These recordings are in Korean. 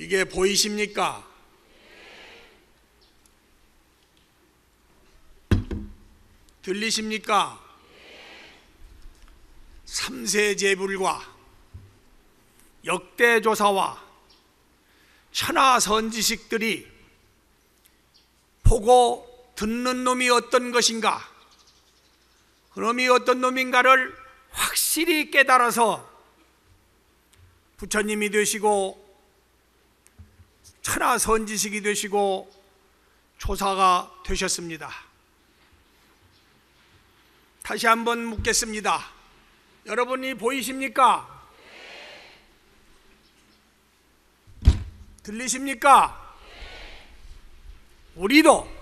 이게 보이십니까? 들리십니까? 삼세제불과 역대조사와 천하선지식들이 보고 듣는 놈이 어떤 것인가, 그놈이 어떤 놈인가를 확실히 깨달아서 부처님이 되시고 천하선지식이 되시고 조사가 되셨습니다. 다시 한번 묻겠습니다. 여러분이 보이십니까? 들리십니까? 우리도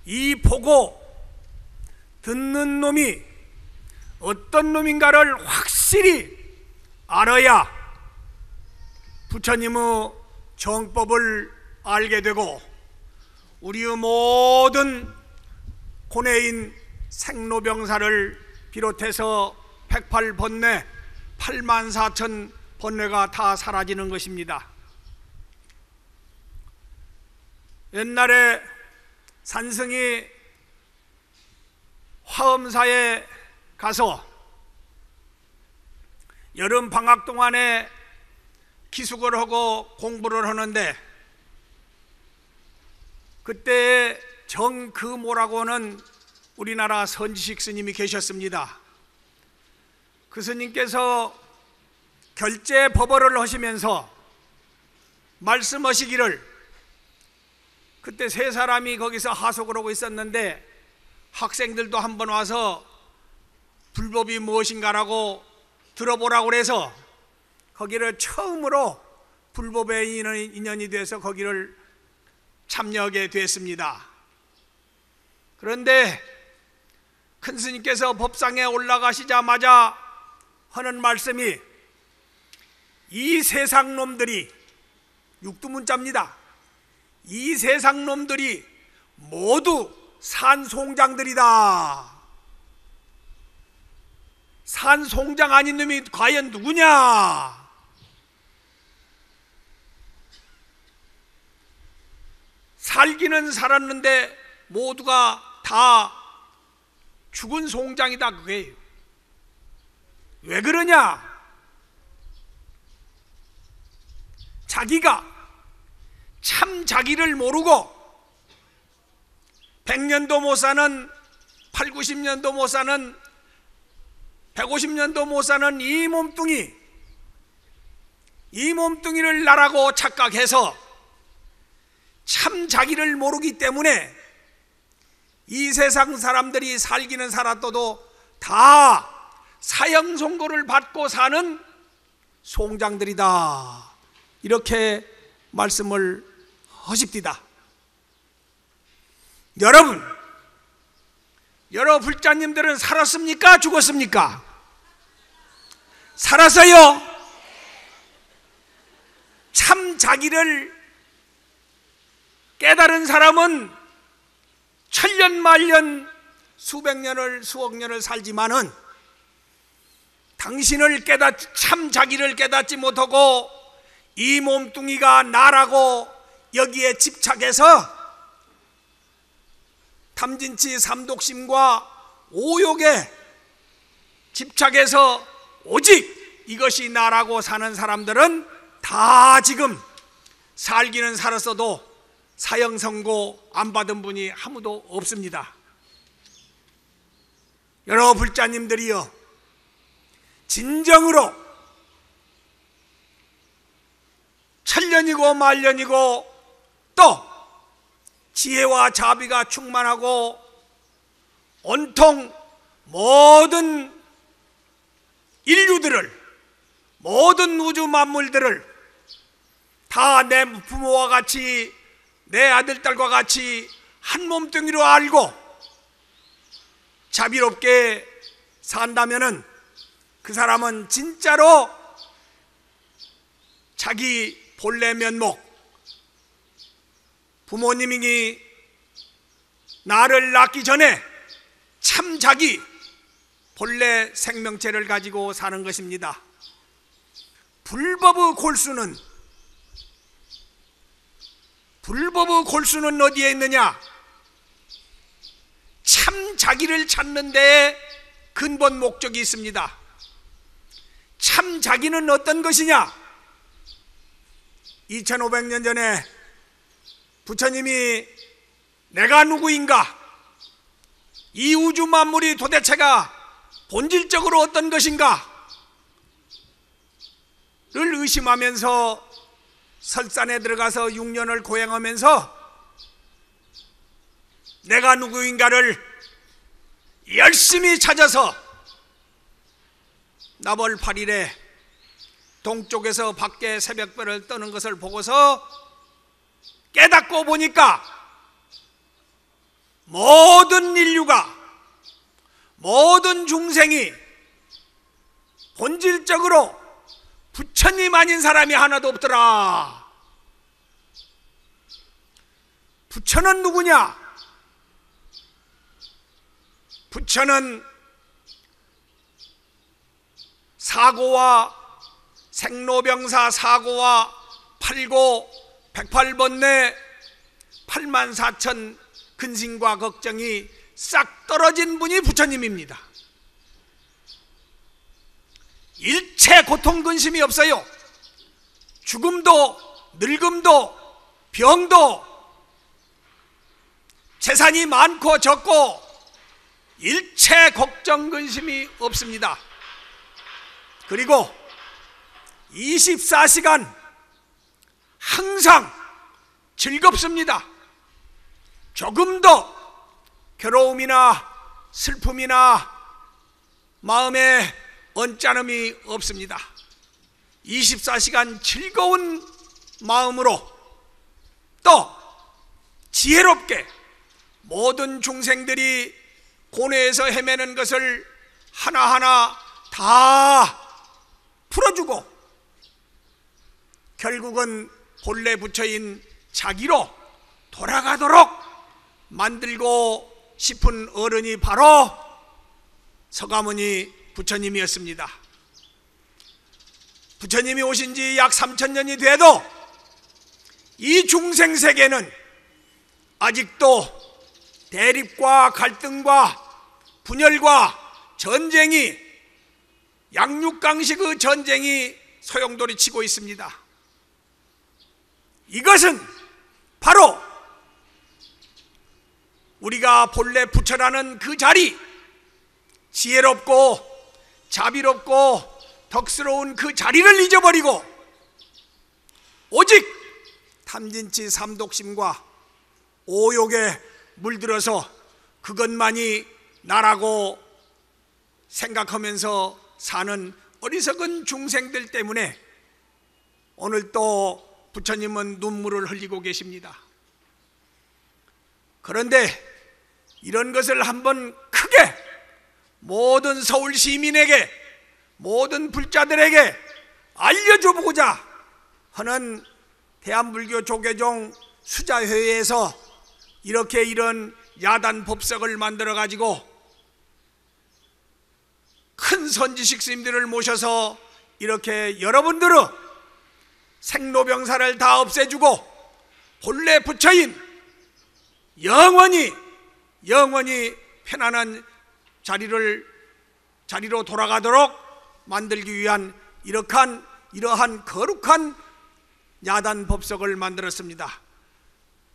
이 보고 듣는 놈이 어떤 놈인가를 확실히 알아야 부처님의 정법을 알게 되고 우리의 모든 고뇌인 생로병사를 비롯해서 108번뇌 84,000번뇌가 다 사라지는 것입니다. 옛날에 산승이 화엄사에 가서 여름 방학 동안에 기숙을 하고 공부를 하는데 그때 정금오라고 하는 우리나라 선지식 스님이 계셨습니다. 그 스님께서 결제법어를 하시면서 말씀하시기를, 그때 세 사람이 거기서 하속을 하고 있었는데 학생들도 한번 와서 불법이 무엇인가라고 들어보라고 그래서 거기를 처음으로 불법에 인연이 돼서 거기를 참여하게 됐습니다. 그런데 큰 스님께서 법상에 올라가시자마자 하는 말씀이, 이 세상 놈들이, 육두문자입니다. 이 세상 놈들이 모두 산송장들이다. 산송장 아닌 놈이 과연 누구냐? 살기는 살았는데 모두가 다 죽은 송장이다, 그게요. 왜 그러냐? 자기가 참 자기를 모르고 100년도 못 사는, 8, 90년도 못 사는, 150년도 못 사는 이 몸뚱이를 나라고 착각해서 참 자기를 모르기 때문에 이 세상 사람들이 살기는 살았어도 다 사형 선고를 받고 사는 송장들이다, 이렇게 말씀을 하십니다. 여러 불자님들은 살았습니까? 죽었습니까? 살았어요. 참 자기를 깨달은 사람은 천년 만년 수백 년을 수억 년을 살지만은 당신을 참 자기를 깨닫지 못하고 이 몸뚱이가 나라고 여기에 집착해서 탐진치 삼독심과 오욕에 집착해서 오직 이것이 나라고 사는 사람들은 다 지금 살기는 살았어도 사형 선고 안 받은 분이 아무도 없습니다. 여러 불자님들이여, 진정으로 천년이고 만년이고 또 지혜와 자비가 충만하고 온통 모든 인류들을, 모든 우주 만물들을 다 내 부모와 같이, 내 아들, 딸과 같이 한 몸뚱이로 알고 자비롭게 산다면은 그 사람은 진짜로 자기 본래 면목, 부모님이 나를 낳기 전에 참 자기 본래 생명체를 가지고 사는 것입니다. 불법의 골수는 불법의 골수는 어디에 있느냐? 참 자기를 찾는 데 근본 목적이 있습니다. 참 자기는 어떤 것이냐? 2500년 전에 부처님이 내가 누구인가? 이 우주 만물이 도대체가 본질적으로 어떤 것인가? 를 의심하면서 설산에 들어가서 6년을 고행하면서 내가 누구인가를 열심히 찾아서 나벌 8일에 동쪽에서 밖에 새벽별을 떠는 것을 보고서 깨닫고 보니까 모든 인류가, 모든 중생이 본질적으로 부처님 아닌 사람이 하나도 없더라. 부처는 누구냐? 부처는 사고와 생로병사 사고와 8고 108번뇌 84,000 근심과 걱정이 싹 떨어진 분이 부처님입니다. 일체 고통 근심이 없어요. 죽음도 늙음도 병도 재산이 많고 적고 일체 걱정 근심이 없습니다. 그리고 24시간 항상 즐겁습니다. 조금도 괴로움이나 슬픔이나 마음에 언짢음이 없습니다. 24시간 즐거운 마음으로 또 지혜롭게 모든 중생들이 고뇌에서 헤매는 것을 하나하나 다 풀어주고 결국은 본래 부처인 자기로 돌아가도록 만들고 싶은 어른이 바로 서가모니 부처님이었습니다. 부처님이 오신 지 약 3000년이 돼도 이 중생 세계는 아직도 대립과 갈등과 분열과 전쟁이 양육강식의 전쟁이 소용돌이치고 있습니다. 이것은 바로 우리가 본래 부처라는 그 자리, 지혜롭고 자비롭고 덕스러운 그 자리를 잊어버리고 오직 탐진치 삼독심과 오욕에 물들어서 그것만이 나라고 생각하면서 사는 어리석은 중생들 때문에 오늘 또 부처님은 눈물을 흘리고 계십니다. 그런데 이런 것을 한번 크게 모든 서울 시민에게 모든 불자들에게 알려줘보고자 하는 대한불교 조계종 수자회에서 이렇게 이런 야단 법석을 만들어 가지고 큰 선지식 스님들을 모셔서 이렇게 여러분들은 생로병사를 다 없애주고 본래 부처인 영원히 편안한 자리로 돌아가도록 만들기 위한 이러한 거룩한 야단 법석을 만들었습니다.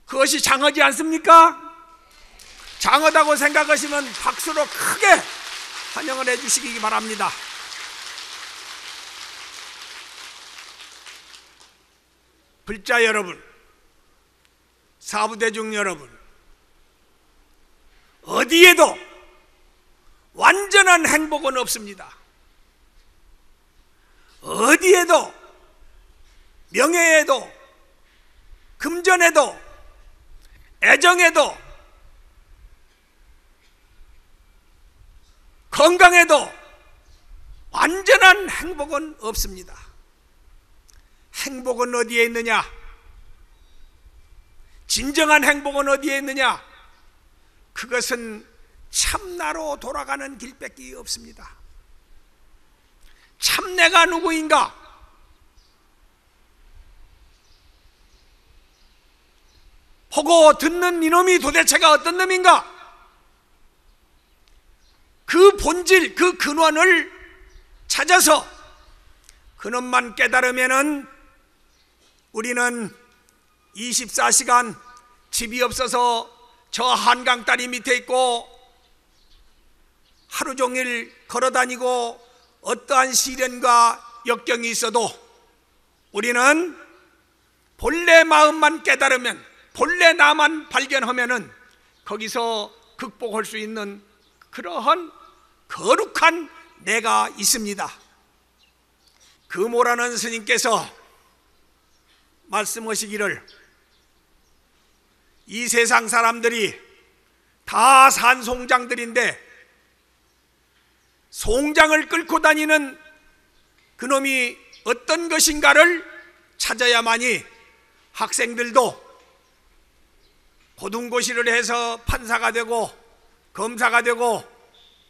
그것이 장하지 않습니까? 장하다고 생각하시면 박수로 크게 환영을 해주시기 바랍니다. 불자 여러분, 사부대중 여러분, 어디에도 완전한 행복은 없습니다. 어디에도 명예에도 금전에도 애정에도 건강에도 완전한 행복은 없습니다. 행복은 어디에 있느냐? 진정한 행복은 어디에 있느냐? 그것은 참나로 돌아가는 길밖에 없습니다. 참 내가 누구인가? 보고 듣는 이놈이 도대체가 어떤 놈인가? 그 본질, 그 근원을 찾아서 그놈만 깨달으면은 우리는 24시간 집이 없어서 저 한강 다리 밑에 있고 하루 종일 걸어다니고 어떠한 시련과 역경이 있어도 우리는 본래 마음만 깨달으면, 본래 나만 발견하면은 거기서 극복할 수 있는 그러한 거룩한 내가 있습니다. 금오라는 스님께서 말씀하시기를 이 세상 사람들이 다 산송장들인데 송장을 끌고 다니는 그놈이 어떤 것인가를 찾아야만이 학생들도 고등고시를 해서 판사가 되고 검사가 되고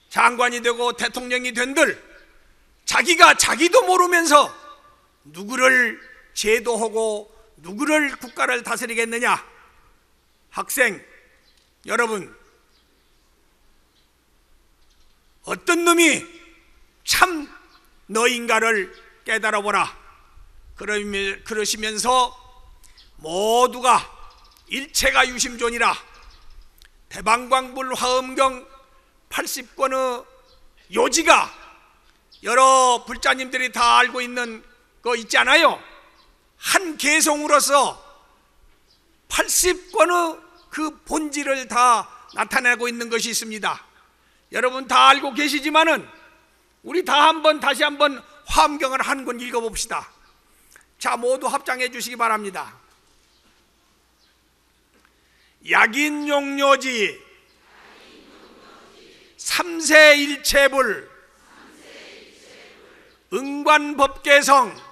장관이 되고 대통령이 된들 자기가 자기도 모르면서 누구를 제도하고 누구를 국가를 다스리겠느냐? 학생 여러분, 어떤 놈이 참 너인가를 깨달아 보라. 그러시면서 모두가 일체가 유심존이라 대방광불 화엄경 80권의 요지가 여러 불자님들이 다 알고 있는 거 있잖아요. 한 개송으로서 80권의 그 본질을 다 나타내고 있는 것이 있습니다. 여러분 다 알고 계시지만은 우리 다 다시 한번 화엄경을 한 권 읽어봅시다. 자, 모두 합장해 주시기 바랍니다. 약인용료지 삼세일체불 응관법계성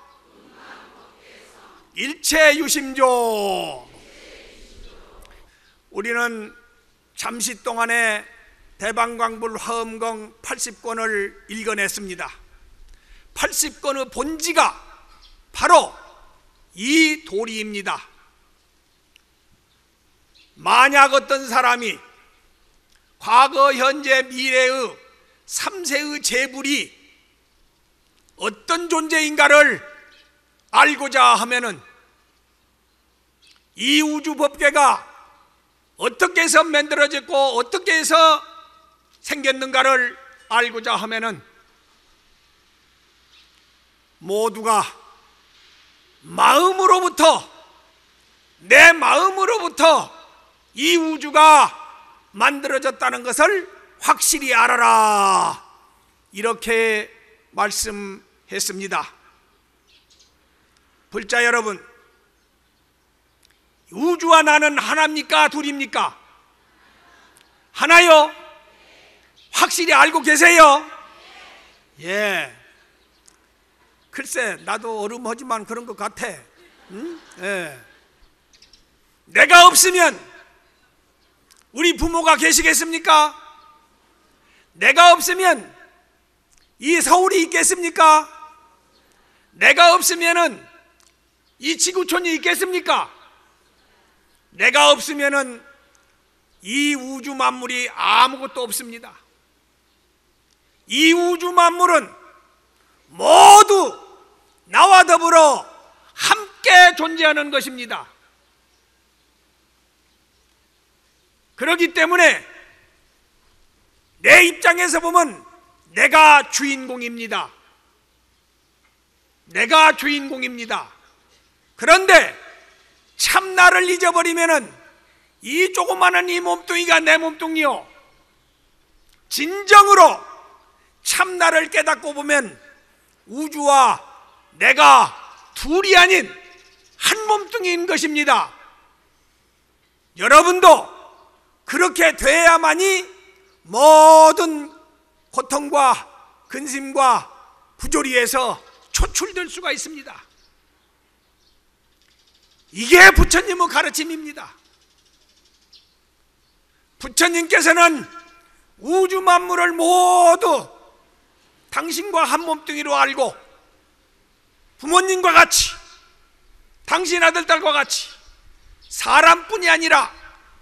일체유심조. 우리는 잠시 동안에 대방광불 화엄경 80권을 읽어냈습니다. 80권의 본지가 바로 이 도리입니다. 만약 어떤 사람이 과거, 현재, 미래의 3세의 재불이 어떤 존재인가를 알고자 하면은 이 우주 법계가 어떻게 해서 만들어졌고 어떻게 해서 생겼는가를 알고자 하면은 모두가 마음으로부터, 내 마음으로부터 이 우주가 만들어졌다는 것을 확실히 알아라, 이렇게 말씀했습니다. 불자 여러분, 우주와 나는 하나입니까? 둘입니까? 하나요? 확실히 알고 계세요? 예. 글쎄, 나도 어rum하지만 그런 것 같아. 응? 예. 내가 없으면 우리 부모가 계시겠습니까? 내가 없으면 이 서울이 있겠습니까? 내가 없으면은 이 지구촌이 있겠습니까? 내가 없으면은 이 우주 만물이 아무것도 없습니다. 이 우주 만물은 모두 나와 더불어 함께 존재하는 것입니다. 그렇기 때문에 내 입장에서 보면 내가 주인공입니다. 내가 주인공입니다. 그런데 참 나를 잊어버리면은 이 조그마한 이 몸뚱이가 내 몸뚱이요, 진정으로 참 나를 깨닫고 보면 우주와 내가 둘이 아닌 한 몸뚱이인 것입니다. 여러분도 그렇게 돼야만이 모든 고통과 근심과 부조리에서 초출될 수가 있습니다. 이게 부처님의 가르침입니다. 부처님께서는 우주 만물을 모두 당신과 한 몸뚱이로 알고 부모님과 같이, 당신 아들, 딸과 같이 사람뿐이 아니라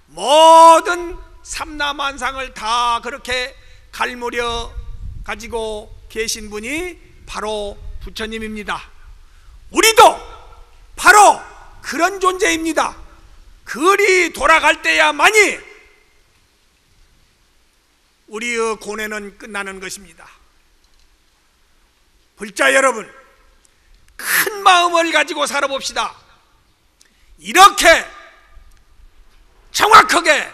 모든 삼라만상을 다 그렇게 갈무려 가지고 계신 분이 바로 부처님입니다. 우리도 바로 그런 존재입니다. 글이 돌아갈 때야만이 우리의 고뇌는 끝나는 것입니다. 불자 여러분, 큰 마음을 가지고 살아봅시다. 이렇게 정확하게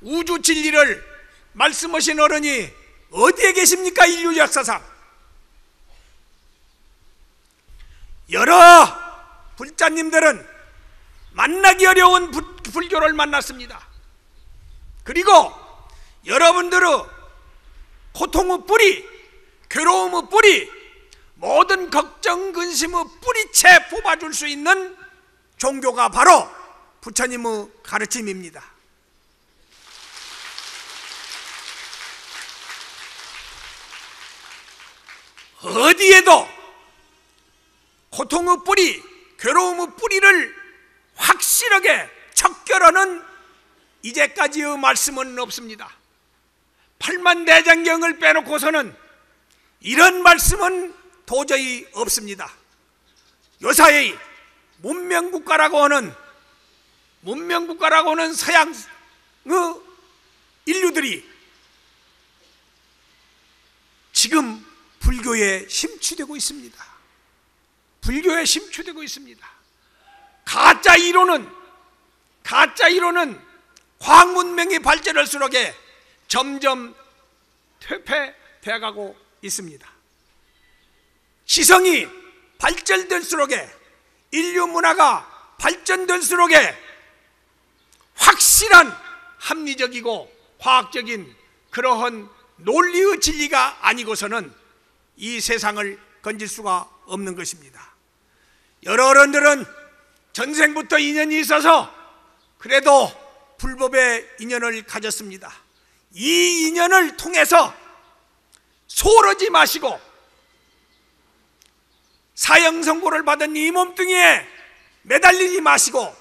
우주 진리를 말씀하신 어른이 어디에 계십니까? 인류 역사상 여러 불자님들은 만나기 어려운 불교를 만났습니다. 그리고 여러분들의 고통의 뿌리, 괴로움의 뿌리, 모든 걱정, 근심의 뿌리채 뽑아줄 수 있는 종교가 바로 부처님의 가르침입니다. 어디에도 고통의 뿌리, 괴로움의 뿌리를 확실하게 척결하는 이제까지의 말씀은 없습니다. 팔만대장경을 빼놓고서는 이런 말씀은 도저히 없습니다. 요사이 문명국가라고 하는 서양의 인류들이 지금 불교에 심취되고 있습니다. 불교에 심취되고 있습니다. 가짜 이론은 과학 문명이 발전할수록 점점 퇴폐되어 가고 있습니다. 시성이 발전될수록, 인류 문화가 발전될수록 확실한 합리적이고 과학적인 그러한 논리의 진리가 아니고서는 이 세상을 건질 수가 없는 것입니다. 여러 어른들은 전생부터 인연이 있어서 그래도 불법의 인연을 가졌습니다. 이 인연을 통해서 소홀하지 마시고 사형선고를 받은 이 몸뚱이에 매달리지 마시고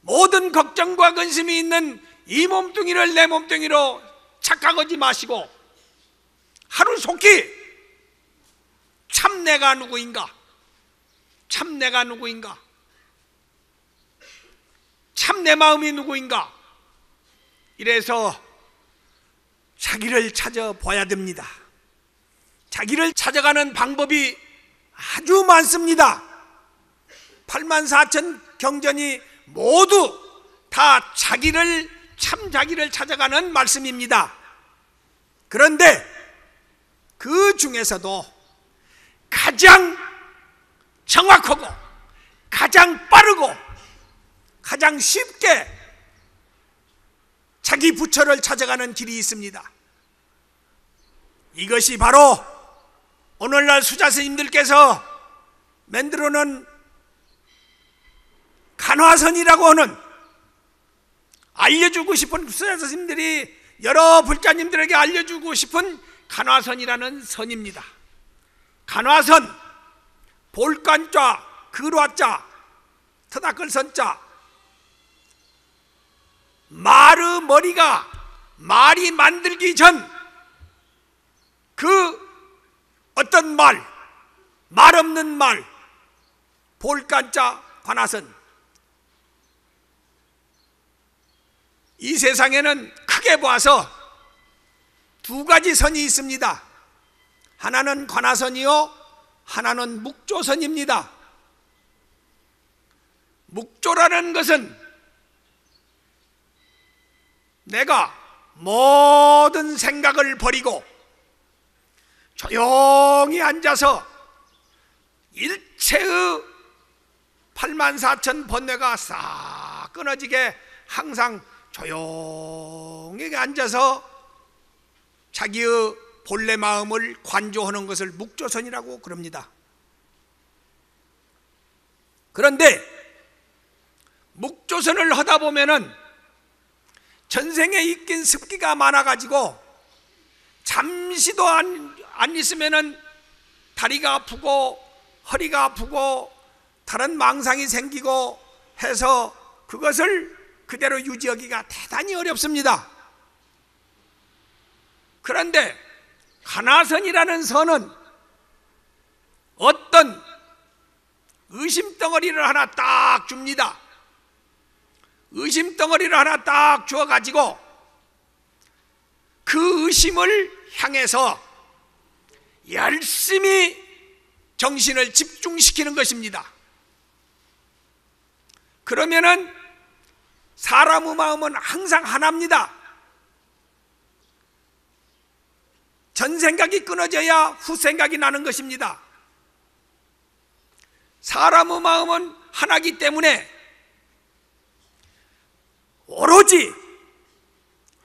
모든 걱정과 근심이 있는 이 몸뚱이를 내 몸뚱이로 착각하지 마시고 하루속히 참 내가 누구인가, 참 내가 누구인가, 참 내 마음이 누구인가, 이래서 자기를 찾아봐야 됩니다. 자기를 찾아가는 방법이 아주 많습니다. 84,000 경전이 모두 다 참 자기를 찾아가는 말씀입니다. 그런데 그 중에서도 가장 정확하고 가장 빠르고 가장 쉽게 자기 부처를 찾아가는 길이 있습니다. 이것이 바로 오늘날 수자 스님들께서 만들어놓은 간화선이라고 하는, 알려주고 싶은, 수자 스님들이 여러 불자님들에게 알려주고 싶은 간화선이라는 선입니다. 간화선, 볼간자, 글화자, 터닥글선자, 말의 머리가 말이 만들기 전 그 어떤 말 없는 말, 볼간자, 관화선. 이 세상에는 크게 봐서 두 가지 선이 있습니다. 하나는 관화선이요, 하나는 묵조선입니다. 묵조라는 것은 내가 모든 생각을 버리고 조용히 앉아서 일체의 84,000 번뇌가 싹 끊어지게 항상 조용히 앉아서 자기의 본래 마음을 관조하는 것을 묵조선이라고 그럽니다. 그런데 묵조선을 하다 보면은 전생에 익힌 습기가 많아가지고 잠시도 안 있으면은 다리가 아프고 허리가 아프고 다른 망상이 생기고 해서 그것을 그대로 유지하기가 대단히 어렵습니다. 그런데 가나선이라는 선은 어떤 의심덩어리를 하나 딱 줍니다. 의심덩어리를 하나 딱 주어가지고 그 의심을 향해서 열심히 정신을 집중시키는 것입니다. 그러면은 사람의 마음은 항상 하나입니다. 전 생각이 끊어져야 후 생각이 나는 것입니다. 사람의 마음은 하나이기 때문에 오로지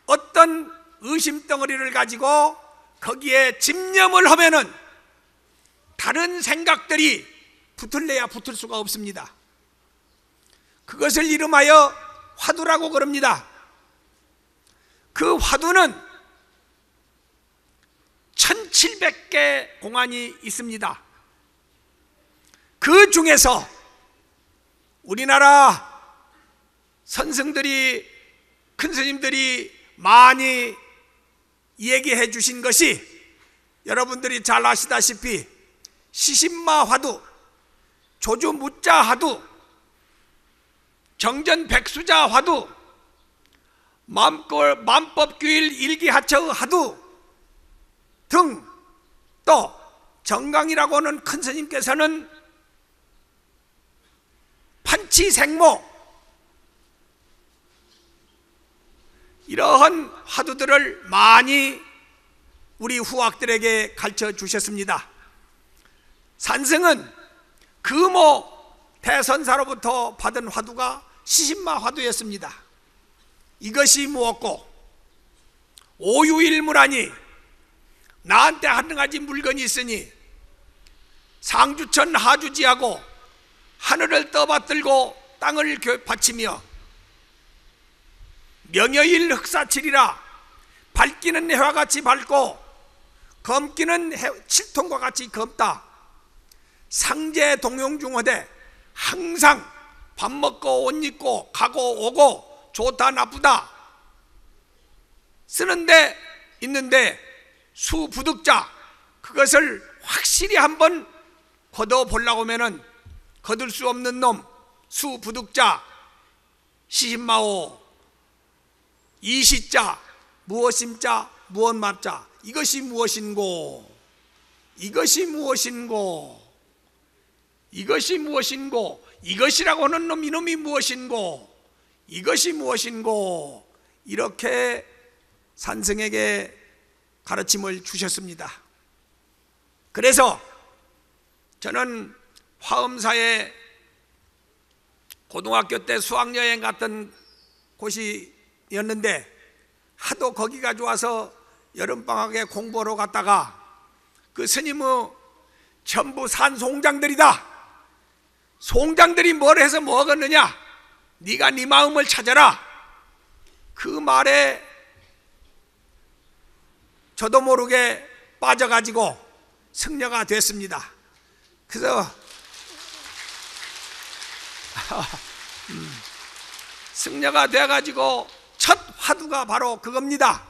어떤 의심덩어리를 가지고 거기에 집념을 하면은 다른 생각들이 붙을래야 붙을 수가 없습니다. 그것을 이름하여 화두라고 그럽니다. 그 화두는 1700개 공안이 있습니다. 그 중에서 우리나라 선생들이, 큰 스님들이 많이 얘기해 주신 것이 여러분들이 잘 아시다시피 시신마 화두, 조주무자 화두, 정전백수자 화두, 만법규일 일기하처 화두 등, 또 정강이라고 하는 큰 스님께서는 판치생모, 이러한 화두들을 많이 우리 후학들에게 가르쳐 주셨습니다. 산승은 금오 대선사로부터 받은 화두가 시신마 화두였습니다. 이것이 무엇고 오유일무라니 나한테 한 가지 물건이 있으니 상주천 하주지하고 하늘을 떠받들고 땅을 바치며 명여일 흑사칠이라 밝기는 해와같이 밝고 검기는 칠통과 같이 검다. 상제 동용중어대 항상 밥 먹고 옷 입고 가고 오고 좋다 나쁘다 쓰는데 있는데 수부득자, 그것을 확실히 한번 거둬보려고 하면은 거둘 수 없는 놈, 수부득자, 시신마오, 이시자, 무엇심자, 무엇맙자, 이것이 무엇인고, 이것이 무엇인고, 이것이 무엇인고, 이것이라고 하는 놈, 이놈이 무엇인고, 이것이 무엇인고, 이렇게 산승에게 가르침을 주셨습니다. 그래서 저는 화엄사에 고등학교 때 수학여행 갔던 곳이었는데 하도 거기가 좋아서 여름방학에 공부하러 갔다가 그 스님의 전부 산 송장들이다. 송장들이 뭘 해서 뭐 하겠느냐, 네가 네 마음을 찾아라. 그 말에 저도 모르게 빠져가지고 승려가 됐습니다. 그래서 승려가 돼가지고 첫 화두가 바로 그겁니다.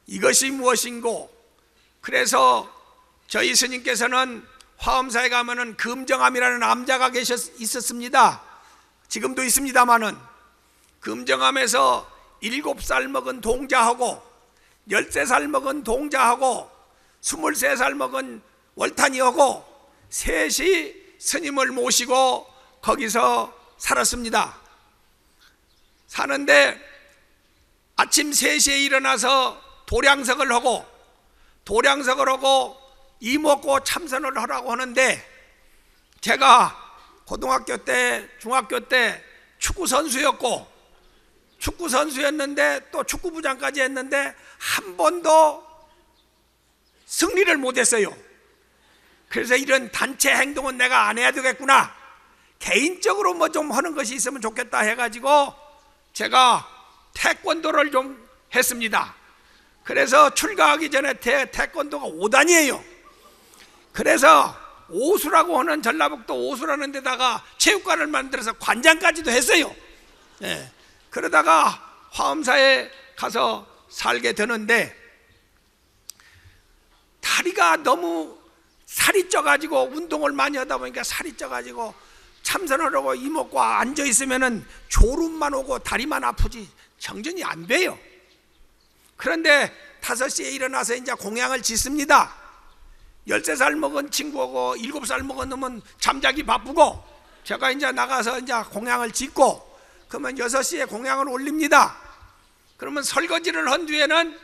이것이 무엇인고. 그래서 저희 스님께서는 화엄사에 가면은 금정암이라는 남자가 있었습니다. 지금도 있습니다마는 금정암에서 7살 먹은 동자하고 13살 먹은 동자하고 23살 먹은 월탄이하고 셋이 스님을 모시고 거기서 살았습니다. 사는데 아침 3시에 일어나서 도량석을 하고 이먹고 참선을 하라고 하는데, 제가 고등학교 때 중학교 때 축구선수였는데 또 축구부장까지 했는데 한 번도 승리를 못했어요. 그래서 이런 단체 행동은 내가 안 해야 되겠구나, 개인적으로 뭐 좀 하는 것이 있으면 좋겠다 해가지고 제가 태권도를 좀 했습니다. 그래서 출가하기 전에 태권도가 5단이에요. 그래서 오수라고 하는, 전라북도 오수라는 데다가 체육관을 만들어서 관장까지도 했어요. 예. 그러다가 화엄사에 가서 살게 되는데 다리가 너무 살이 쪄가지고, 운동을 많이 하다 보니까 살이 쪄가지고 참선하려고 이목구 앉아 있으면은 졸음만 오고 다리만 아프지 정전이 안 돼요. 그런데 5시에 일어나서 이제 공양을 짓습니다. 13살 먹은 친구하고 7살 먹은 놈은 잠자기 바쁘고, 제가 이제 나가서 이제 공양을 짓고, 그러면 6시에 공양을 올립니다. 그러면 설거지를 한 뒤에는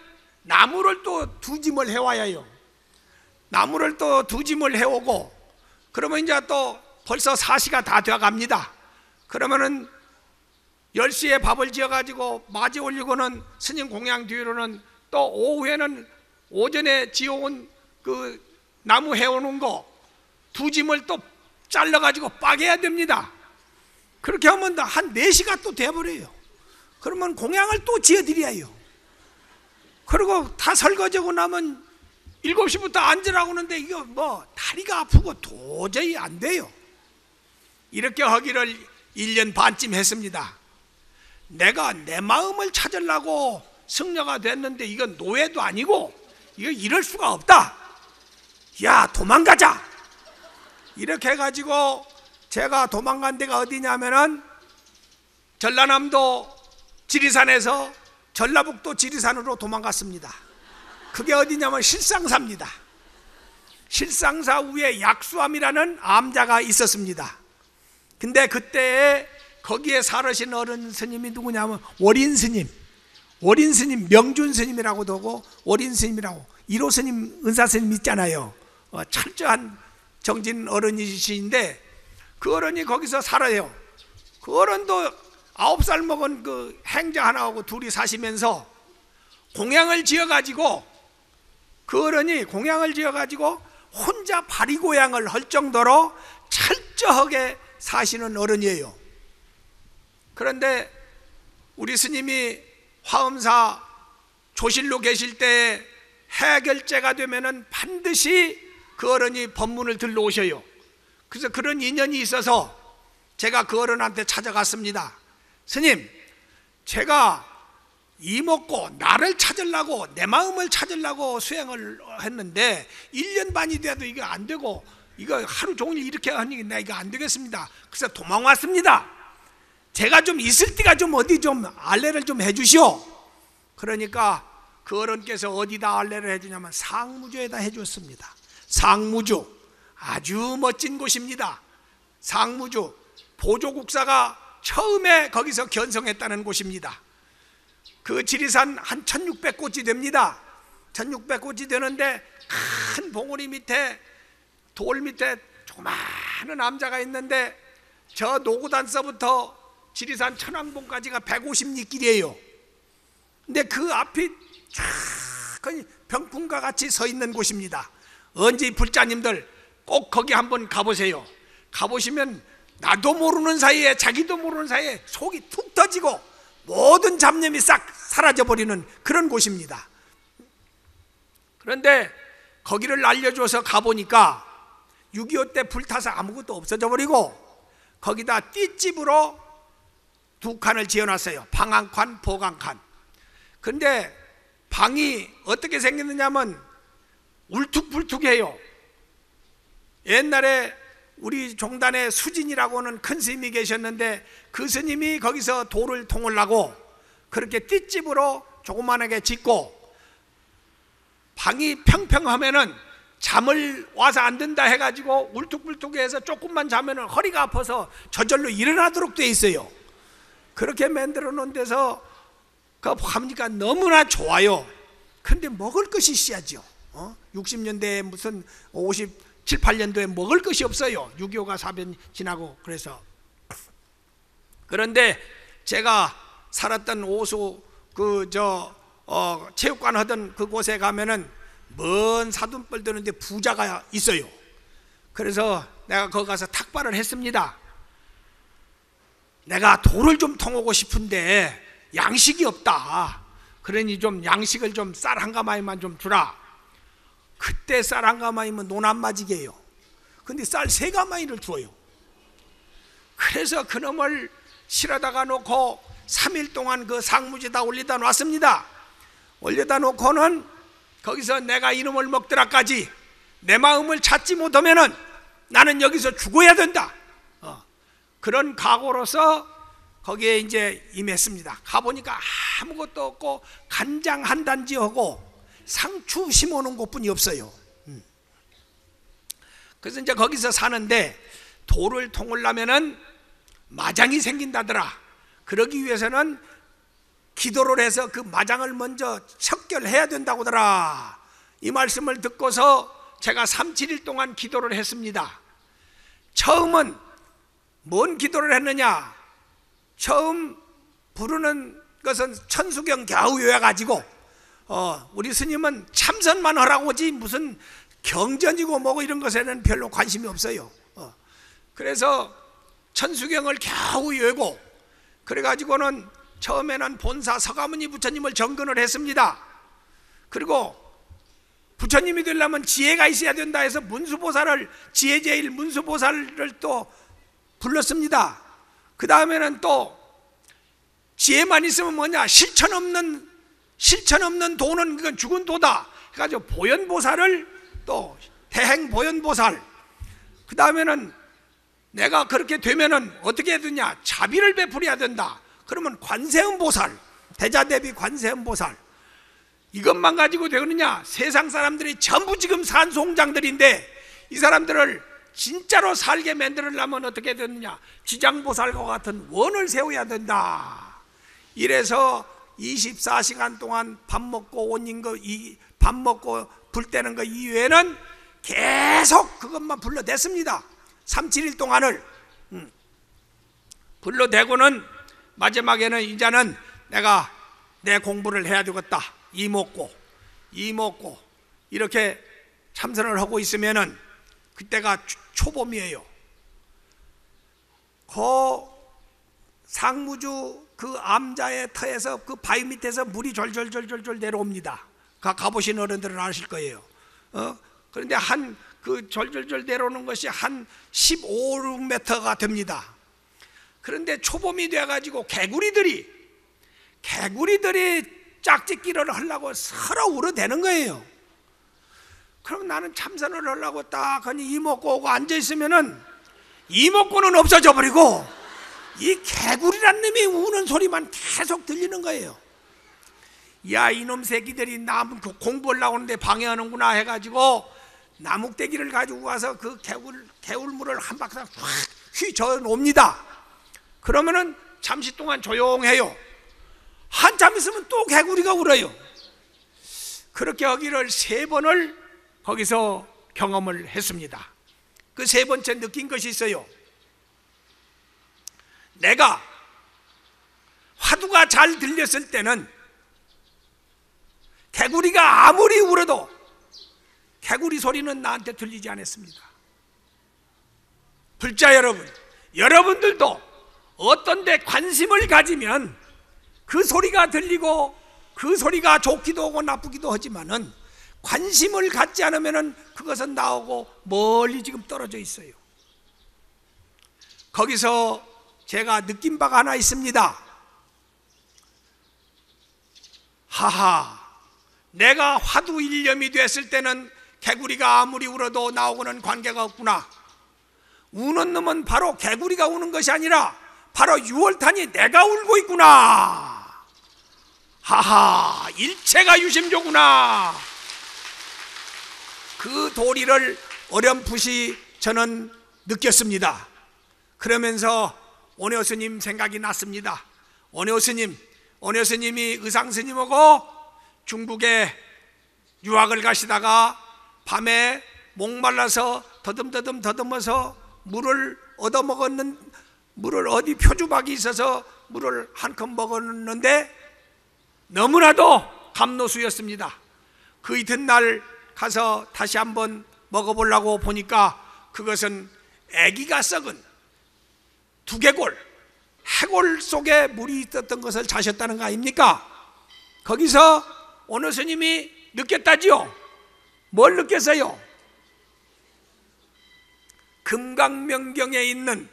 나무를 또 2짐을 해와야 해요. 나무를 또 2짐을 해오고, 그러면 이제 또 벌써 4시가 다 되어 갑니다. 그러면은 10시에 밥을 지어가지고 맞이 올리고는 스님 공양 뒤로는 또 오후에는 오전에 지어온 그 나무 해오는 거 2짐을 또 잘라가지고 빠개야 됩니다. 그렇게 하면 한 4시가 또 돼버려요. 그러면 공양을 또 지어드려야 해요. 그리고 다 설거지하고 나면 7시부터 앉으라고 하는데 이거 뭐 다리가 아프고 도저히 안 돼요. 이렇게 하기를 1년 반쯤 했습니다. 내가 내 마음을 찾으려고 승려가 됐는데 이건 노예도 아니고 이거 이럴 수가 없다. 야, 도망가자. 이렇게 해가지고 제가 도망간 데가 어디냐면은 전라남도 지리산에서 전라북도 지리산으로 도망갔습니다. 그게 어디냐면 실상사입니다. 실상사 위에 약수암이라는 암자가 있었습니다. 근데 그때 거기에 살으신 어른 스님이 누구냐면 월인 스님, 명준 스님이라고도 하고 월인 스님이라고, 1호 스님, 은사 스님 있잖아요. 철저한 정진 어른이신데 그 어른이 거기서 살아요. 그 어른도 9살 먹은 그 행자 하나하고 둘이 사시면서 공양을 지어가지고, 그 어른이 공양을 지어가지고 혼자 바리고양을 할 정도로 철저하게 사시는 어른이에요. 그런데 우리 스님이 화엄사 조실로 계실 때 해결제가 되면은 반드시 그 어른이 법문을 들러 오셔요. 그래서 그런 인연이 있어서 제가 그 어른한테 찾아갔습니다. 스님, 제가 이먹고 나를 찾으려고, 내 마음을 찾으려고 수행을 했는데 1년 반이 돼도 이거 안 되고, 이거 하루 종일 이렇게 하니 나 이거 안 되겠습니다. 그래서 도망왔습니다. 제가 좀 있을 때가 좀 어디 좀 알레를 좀 해주시오. 그러니까 그 어른께서 어디다 알레를 해주냐면 상무조에다 해줬습니다. 상무조, 아주 멋진 곳입니다. 상무조, 보조국사가 처음에 거기서 견성했다는 곳입니다. 그 지리산 한 1600꽃이 됩니다. 1600꽃이 되는데 큰 봉우리 밑에, 돌 밑에 조그마한 암자가 있는데 저 노구단서부터 지리산 천왕봉까지가 150리 길이에요. 근데 그 앞이 쫙 병풍과 같이 서 있는 곳입니다. 언제 불자님들 꼭 거기 한번 가보세요. 가보시면 나도 모르는 사이에, 자기도 모르는 사이에 속이 툭 터지고 모든 잡념이 싹 사라져버리는 그런 곳입니다. 그런데 거기를 알려줘서 가보니까 6.25 때 불타서 아무것도 없어져 버리고 거기다 띨집으로 2칸을 지어놨어요. 방 1칸, 복 1칸. 근데 방이 어떻게 생겼느냐면 울퉁불퉁해요. 옛날에 우리 종단에 수진이라고 하는 큰 스님이 계셨는데 그 스님이 거기서 돌을 통으려고 그렇게 띨집으로 조그만하게 짓고, 방이 평평하면은 잠을 와서 안 된다 해가지고 울퉁불퉁해서 조금만 자면은 허리가 아파서 저절로 일어나도록 돼 있어요. 그렇게 만들어 놓은 데서 그 하니까 너무나 좋아요. 근데 먹을 것이 있어야죠. 60년대에 무슨 57, 8년도에 먹을 것이 없어요. 6.25가 사변 지나고. 그래서 그런데 제가 살았던 오수 체육관 하던 그곳에 가면은 먼 사돈뻘 드는데 부자가 있어요. 그래서 내가 거기 가서 탁발을 했습니다. 내가 돌을 좀 통하고 싶은데 양식이 없다. 그러니 좀 양식을 좀 쌀 한 가마니만 좀 주라. 그때 쌀 한 가마니면 논 안 맞이게요. 근데 쌀 3가마니를 주어요. 그래서 그놈을 실어다가 놓고 3일 동안 그 상무지에다 올려다 놨습니다. 올려다 놓고는 거기서 내가 이놈을 먹더라까지 내 마음을 찾지 못하면은 나는 여기서 죽어야 된다. 그런 각오로서 거기에 이제 임했습니다. 가보니까 아무것도 없고 간장 한 단지 하고 상추 심어놓은 곳뿐이 없어요. 그래서 이제 거기서 사는데 돌을 통으려면은 마장이 생긴다더라. 그러기 위해서는 기도를 해서 그 마장을 먼저 척결해야 된다고더라. 이 말씀을 듣고서 제가 3, 7일 동안 기도를 했습니다. 처음은 뭔 기도를 했느냐? 처음 부르는 것은 천수경 겨우 외워가지고 우리 스님은 참선만 하라고 하지 무슨 경전이고 뭐고 이런 것에는 별로 관심이 없어요. 그래서 천수경을 겨우 외우고 그래가지고는 처음에는 본사 서가모니 부처님을 정근을 했습니다. 그리고 부처님이 되려면 지혜가 있어야 된다 해서 문수보살을, 지혜제일 문수보살을 또 불렀습니다. 그 다음에는 또 지혜만 있으면 뭐냐, 실천 없는 도는 그건 죽은 도다 해가지고 보현보살을 또 대행보현보살, 그 다음에는 내가 그렇게 되면은 어떻게 해야 되냐, 자비를 베풀어야 된다. 그러면 관세음보살, 대자대비 관세음보살, 이것만 가지고 되느냐? 세상 사람들이 전부 지금 산송장들인데 이 사람들을 진짜로 살게 만들려면 어떻게 되느냐? 지장보살과 같은 원을 세워야 된다. 이래서 24시간 동안 밥 먹고 옷 입는 거, 밥 먹고 불 때는 거 이외에는 계속 그것만 불러댔습니다. 3, 7일 동안을 불러대고는 마지막에는 이제는 내가 내 공부를 해야 되겠다. 이 먹고 이렇게 참선을 하고 있으면은 그때가 초봄이에요. 그 상무주 그 암자의 터에서 그 바위 밑에서 물이 졸졸졸졸 내려옵니다. 가보신 어른들은 아실 거예요. 그런데 한 그 졸졸졸 내려오는 것이 한 15, 16m가 됩니다. 그런데 초봄이 돼가지고 개구리들이 짝짓기를 하려고 서로 울어대는 거예요. 그럼 나는 참선을 하려고 딱 하니 이목구 오고 앉아있으면은 이목구는 없어져 버리고 이 개구리란 놈이 우는 소리만 계속 들리는 거예요. 야, 이놈 새끼들이 나무 공부하려고 하는데 방해하는구나 해가지고 나뭇대기를 가지고 와서 그 개울물을 한 바퀴 확 휘저어 놉니다. 그러면은 잠시 동안 조용해요. 한참 있으면 또 개구리가 울어요. 그렇게 하기를 3번을 거기서 경험을 했습니다. 그 3번째 느낀 것이 있어요. 내가 화두가 잘 들렸을 때는 개구리가 아무리 울어도 개구리 소리는 나한테 들리지 않았습니다. 불자 여러분, 여러분들도 어떤 데 관심을 가지면 그 소리가 들리고 그 소리가 좋기도 하고 나쁘기도 하지만은 관심을 갖지 않으면은 그것은 나오고 멀리 지금 떨어져 있어요. 거기서 제가 느낀 바가 하나 있습니다. 하하, 내가 화두 일념이 됐을 때는 개구리가 아무리 울어도 나오고는 관계가 없구나. 우는 놈은 바로 개구리가 우는 것이 아니라 바로 유월탄이 내가 울고 있구나. 하하, 일체가 유심조구나. 그 도리를 어렴풋이 저는 느꼈습니다. 그러면서 원효 스님 생각이 났습니다. 원효 스님이 의상 스님하고 중국에 유학을 가시다가 밤에 목말라서 더듬어서 물을 얻어먹었는, 물을 어디 표주박이 있어서 물을 한 컵 먹었는데 너무나도 감노수였습니다. 그 이튿날 가서 다시 한번 먹어보려고 보니까 그것은 애기가 썩은 두개골, 해골 속에 물이 있었던 것을 자셨다는 거 아닙니까? 거기서 어느 스님이 느꼈다지요. 뭘 느꼈어요? 금강명경에 있는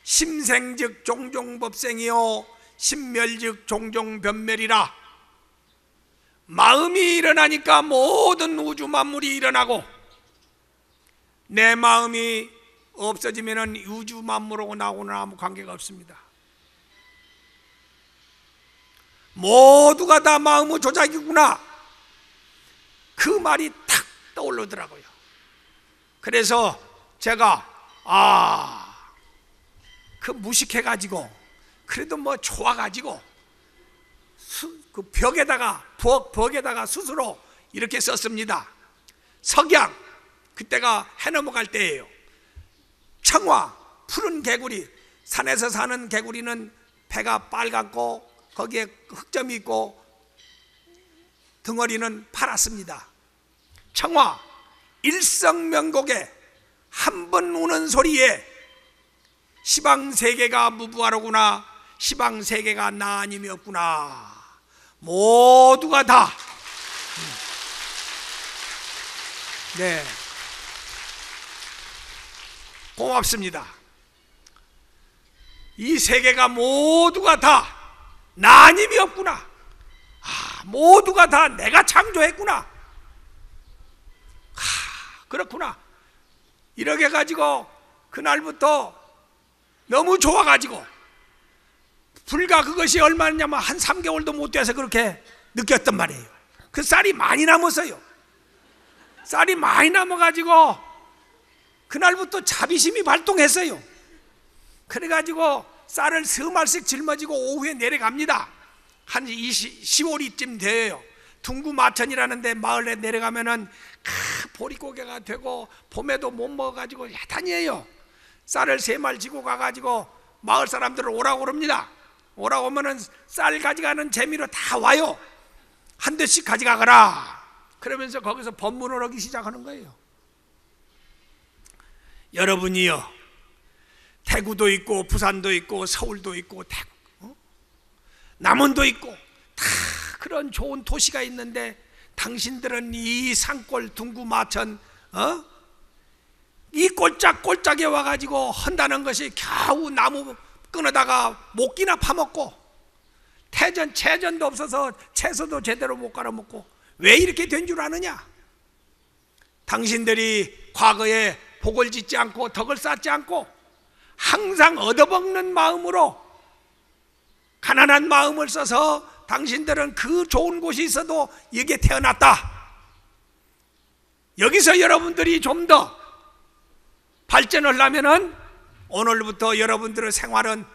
심생즉 종종법생이요 심멸즉 종종변멸이라. 마음이 일어나니까 모든 우주 만물이 일어나고, 내 마음이 없어지면 우주 만물하고 나하고는 아무 관계가 없습니다. 모두가 다 마음의 조작이구나, 그 말이 탁 떠오르더라고요. 그래서 제가 그 무식해가지고 그래도 뭐 좋아가지고 그 벽에다가 스스로 이렇게 썼습니다. 석양, 그때가 해 넘어갈 때예요. 청화, 푸른 개구리, 산에서 사는 개구리는 배가 빨갛고 거기에 흑점이 있고 덩어리는 파랗습니다. 청화, 일성명곡에 한 번 우는 소리에 시방세계가 무부하로구나, 시방세계가 나 아님이 없구나. 모두가 다 네, 고맙습니다. 이 세계가 모두가 다 나 아님이 없구나. 모두가 다 내가 창조했구나. 그렇구나. 이렇게 가지고 그날부터 너무 좋아가지고, 불과 그것이 얼마냐면 한 3개월도 못 돼서 그렇게 느꼈단 말이에요. 그 쌀이 많이 남았어요. 쌀이 많이 남아가지고 그날부터 자비심이 발동했어요. 그래가지고 쌀을 서말씩 짊어지고 오후에 내려갑니다. 한 10월이쯤 돼요. 둥구마천이라는 데 마을에 내려가면은 보릿고개가 되고 봄에도 못 먹어가지고 야단이에요. 쌀을 3말 지고 가가지고 마을 사람들을 오라고 그럽니다. 오라고 오면은 쌀 가져가는 재미로 다 와요. 한 대씩 가져가거라. 그러면서 거기서 법문을 하기 시작하는 거예요. 여러분이요, 대구도 있고 부산도 있고 서울도 있고 남원도 있고 다 그런 좋은 도시가 있는데, 당신들은 이 산골 둥구마천 이 꼴짝꼴짝에 와가지고 한다는 것이 겨우 나무 끊어다가 목기나 파먹고, 채전도 없어서 채소도 제대로 못 갈아먹고, 왜 이렇게 된 줄 아느냐? 당신들이 과거에 복을 짓지 않고 덕을 쌓지 않고 항상 얻어먹는 마음으로 가난한 마음을 써서 당신들은 그 좋은 곳이 있어도 여기에 태어났다. 여기서 여러분들이 좀 더 발전을 하면은 오늘부터 여러분들의 생활은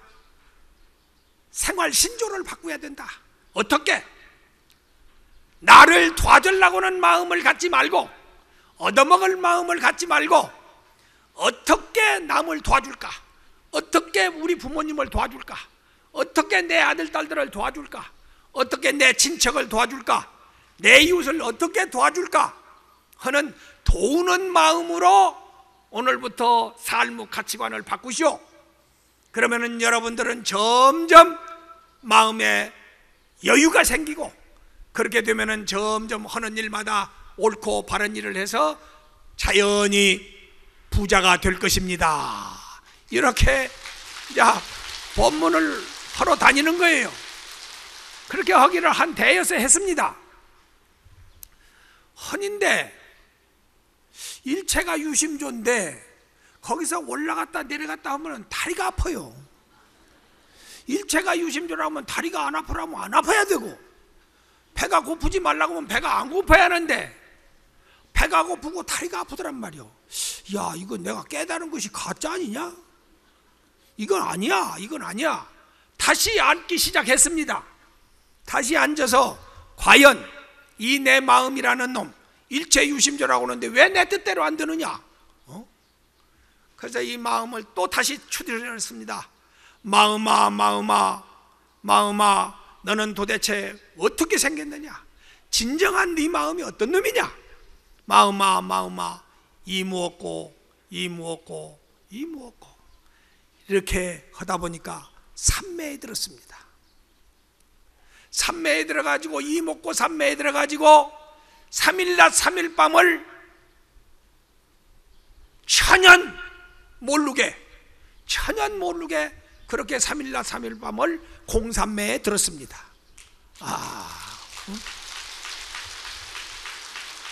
생활 신조를 바꿔야 된다. 어떻게? 나를 도와주려고는 마음을 갖지 말고, 얻어먹을 마음을 갖지 말고, 어떻게 남을 도와줄까? 어떻게 우리 부모님을 도와줄까? 어떻게 내 아들, 딸들을 도와줄까? 어떻게 내 친척을 도와줄까? 내 이웃을 어떻게 도와줄까? 하는 도우는 마음으로 오늘부터 삶의 가치관을 바꾸시오. 그러면은 여러분들은 점점 마음에 여유가 생기고, 그렇게 되면은 점점 하는 일마다 옳고 바른 일을 해서 자연히 부자가 될 것입니다. 이렇게 이제 법문을 하러 다니는 거예요. 그렇게 하기를 한 대여섯 했습니다. 헌인데 일체가 유심조인데 거기서 올라갔다 내려갔다 하면 다리가 아파요. 일체가 유심조라면 다리가 안 아프라면 안 아파야 되고, 배가 고프지 말라고 하면 배가 안 고파야 하는데 배가 고프고 다리가 아프더란 말이요. 야, 이건 내가 깨달은 것이 가짜 아니냐? 이건 아니야, 이건 아니야. 다시 앉기 시작했습니다. 다시 앉아서 과연 이 내 마음이라는 놈, 일체유심조라고 하는데 왜 내 뜻대로 안 되느냐? 그래서 이 마음을 또 다시 추들였습니다. 마음아, 마음아, 마음아, 너는 도대체 어떻게 생겼느냐? 진정한 네 마음이 어떤 놈이냐? 마음아, 마음아, 이 무엇고, 이 무엇고, 이 무엇고. 이렇게 하다 보니까 삼매에 들었습니다. 삼매에 들어가지고 이 먹고 삼매에 들어가지고 3일 낮 3일 밤을 천연 모르게, 천연 모르게 그렇게 3일날 3일 밤을 공산매에 들었습니다.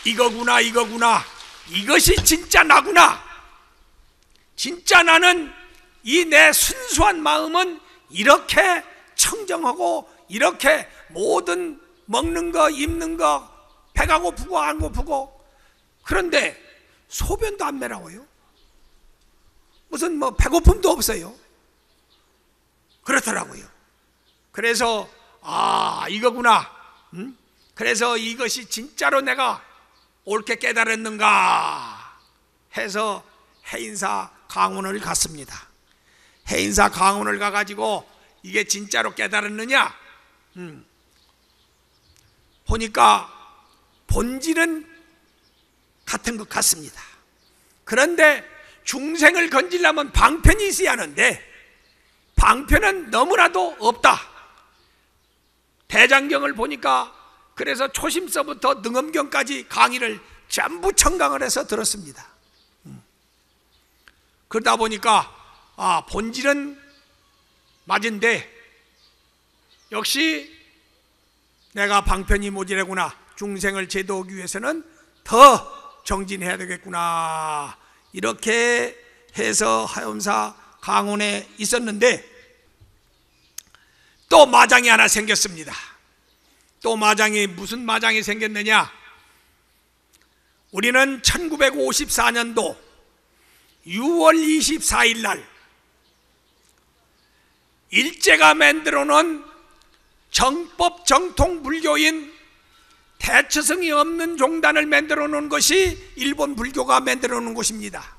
이거구나, 이거구나, 이것이 진짜 나구나. 진짜 나는, 이 내 순수한 마음은 이렇게 청정하고, 이렇게 모든 먹는 거, 입는 거, 배가 고프고 안 고프고, 그런데 소변도 안 매라워요. 무슨 배고픔도 없어요. 그렇더라고요. 그래서 이거구나. 그래서 이것이 진짜로 내가 옳게 깨달았는가 해서 해인사 강원을 갔습니다. 해인사 강원을 가가지고 이게 진짜로 깨달았느냐 보니까 본질은 같은 것 같습니다. 그런데 중생을 건지려면 방편이 있어야 하는데 방편은 너무나도 없다. 대장경을 보니까 그래서 초심서부터 능엄경까지 강의를 전부 청강을 해서 들었습니다. 그러다 보니까 본질은 맞은데 역시 내가 방편이 모자라구나. 중생을 제도하기 위해서는 더 정진해야 되겠구나. 이렇게 해서 하염사 강원에 있었는데 또 마장이 하나 생겼습니다. 또 마장이, 무슨 마장이 생겼느냐? 우리는 1954년도 6월 24일 날 일제가 만들어 놓은 정법 정통 불교인 대처성이 없는 종단을 만들어 놓은 것이 일본 불교가 만들어 놓은 곳입니다.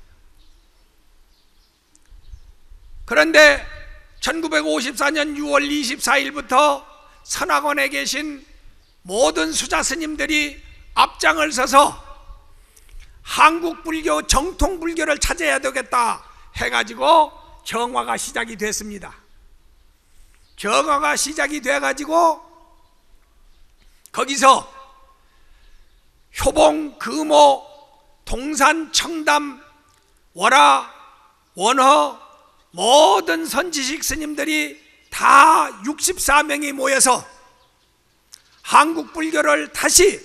그런데 1954년 6월 24일부터 선악원에 계신 모든 수자 스님들이 앞장을 서서 한국 불교 정통 불교를 찾아야 되겠다 해가지고 정화가 시작이 됐습니다. 정화가 시작이 돼가지고 거기서 효봉, 금호, 동산, 청담, 월화, 원허 모든 선지식 스님들이 다 64명이 모여서 한국 불교를 다시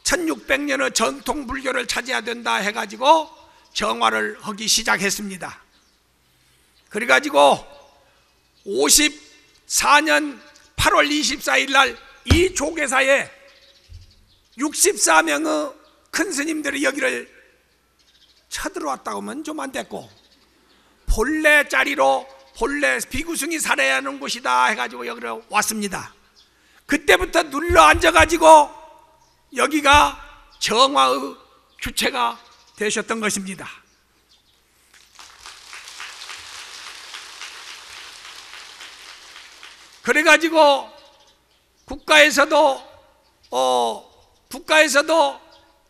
1600년의 전통 불교를 찾아야 된다 해가지고 정화를 하기 시작했습니다. 그래가지고 54년 8월 24일 날 이 조계사에 64명의 큰 스님들이 여기를 쳐들어왔다고 하면 좀 안 됐고, 본래 자리로 본래 비구승이 살아야 하는 곳이다 해가지고 여기로 왔습니다. 그때부터 눌러 앉아가지고 여기가 정화의 주체가 되셨던 것입니다. 그래가지고 국가에서도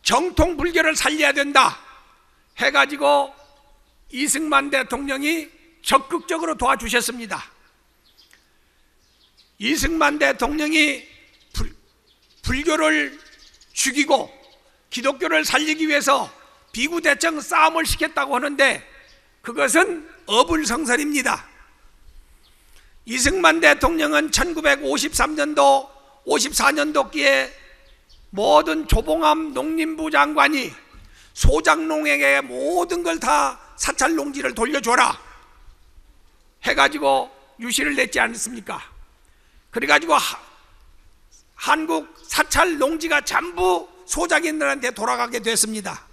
정통 불교를 살려야 된다 해가지고 이승만 대통령이 적극적으로 도와주셨습니다. 이승만 대통령이 불교를 죽이고 기독교를 살리기 위해서 비구대청 싸움을 시켰다고 하는데 그것은 어불성설입니다. 이승만 대통령은 1953년도 54년도기에 모든 조봉암 농림부 장관이 소장농에게 모든 걸 다 사찰 농지를 돌려줘라 해가지고 유시를 냈지 않습니까? 그래가지고 한국 사찰 농지가 전부 소장인들한테 돌아가게 됐습니다.